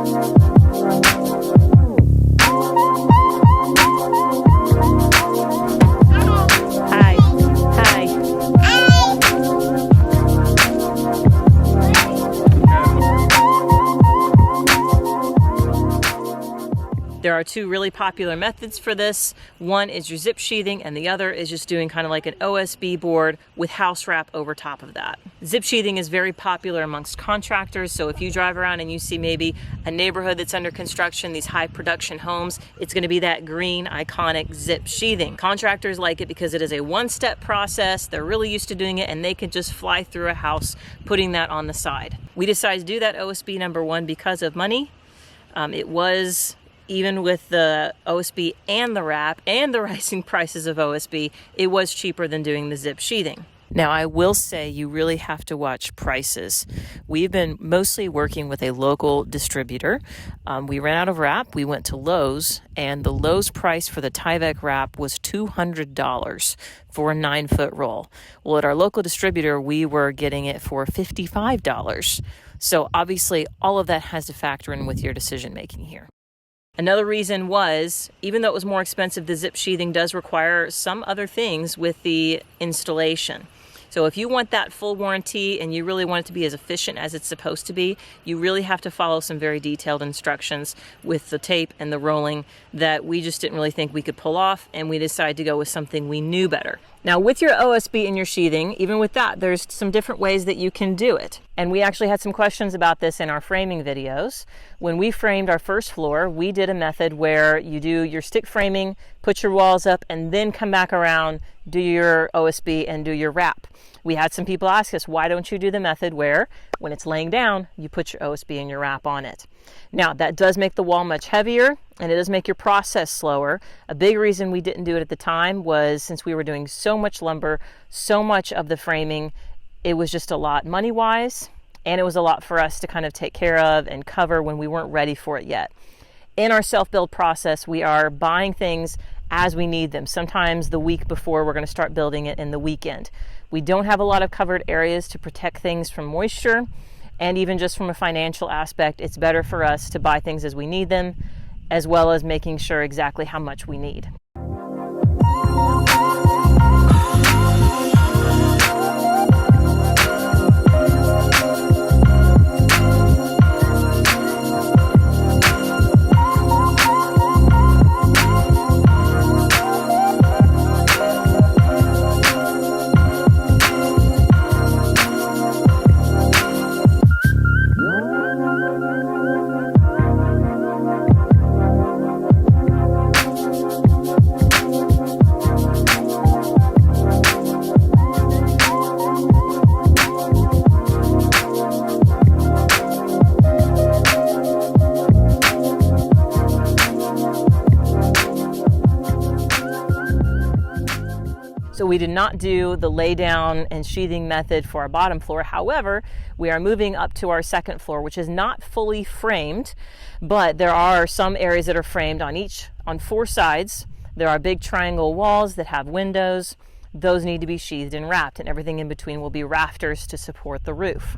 Hi. Hi. There are two really popular methods for this. One is your zip sheathing, and the other is just doing kind of like an OSB board with house wrap over top of that. Zip sheathing is very popular amongst contractors, so if you drive around and you see maybe a neighborhood that's under construction, these high production homes, it's going to be that green iconic zip sheathing. Contractors like it because it is a one-step process. They're really used to doing it, and they can just fly through a house putting that on the side. We decided to do that OSB number one because of money. It was, even with the OSB and the wrap and the rising prices of OSB, it was cheaper than doing the zip sheathing. Now, I will say you really have to watch prices. We've been mostly working with a local distributor. We ran out of wrap. We went to Lowe's, and the Lowe's price for the Tyvek wrap was $200 for a 9-foot roll. Well, at our local distributor, we were getting it for $55. So obviously, all of that has to factor in with your decision making here. Another reason was, even though it was more expensive, the zip sheathing does require some other things with the installation. So if you want that full warranty and you really want it to be as efficient as it's supposed to be, you really have to follow some very detailed instructions with the tape and the rolling that we just didn't really think we could pull off, and we decided to go with something we knew better. Now, with your OSB and your sheathing, even with that, there's some different ways that you can do it. And we actually had some questions about this in our framing videos. When we framed our first floor, we did a method where you do your stick framing, put your walls up, and then come back around, do your OSB and do your wrap. We had some people ask us, why don't you do the method where, when it's laying down, you put your OSB and your wrap on it? Now, that does make the wall much heavier, and it does make your process slower. A big reason we didn't do it at the time was since we were doing so much lumber, so much of the framing, it was just a lot money-wise, and it was a lot for us to kind of take care of and cover when we weren't ready for it yet. In our self-build process, we are buying things as we need them. Sometimes the week before, we're going to start building it in the weekend. We don't have a lot of covered areas to protect things from moisture, and even just from a financial aspect, it's better for us to buy things as we need them, as well as making sure exactly how much we need. So we did not do the lay down and sheathing method for our bottom floor. However, we are moving up to our second floor, which is not fully framed, but there are some areas that are framed on 4 sides. There are big triangle walls that have windows. Those need to be sheathed and wrapped, and everything in between will be rafters to support the roof.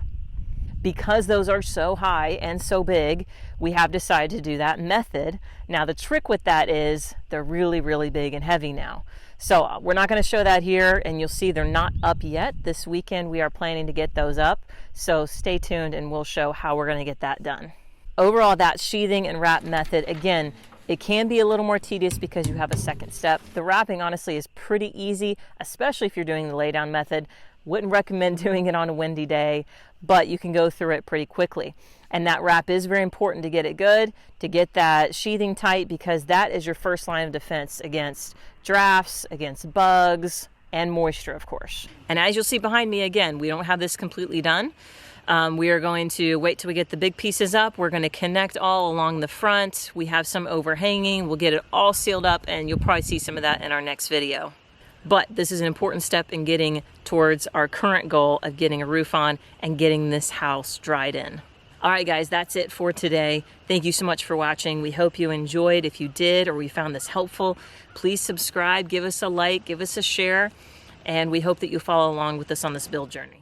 Because those are so high and so big, we have decided to do that method. Now, the trick with that is they're really, really big and heavy now. So we're not going to show that here, and you'll see they're not up yet. This weekend we are planning to get those up, so stay tuned and we'll show how we're going to get that done. Overall, that sheathing and wrap method, again, it can be a little more tedious because you have a second step. The wrapping honestly is pretty easy, especially if you're doing the lay down method. Wouldn't recommend doing it on a windy day, but you can go through it pretty quickly. And that wrap is very important to get it good, to get that sheathing tight, because that is your first line of defense against drafts, against bugs, and moisture, of course. And as you'll see behind me, again, we don't have this completely done. We are going to wait till we get the big pieces up. We're going to connect all along the front. We have some overhanging. We'll get it all sealed up, and you'll probably see some of that in our next video. But this is an important step in getting towards our current goal of getting a roof on and getting this house dried in. All right, guys, that's it for today. Thank you so much for watching. We hope you enjoyed. If you did, or we found this helpful, please subscribe, give us a like, give us a share, and we hope that you follow along with us on this build journey.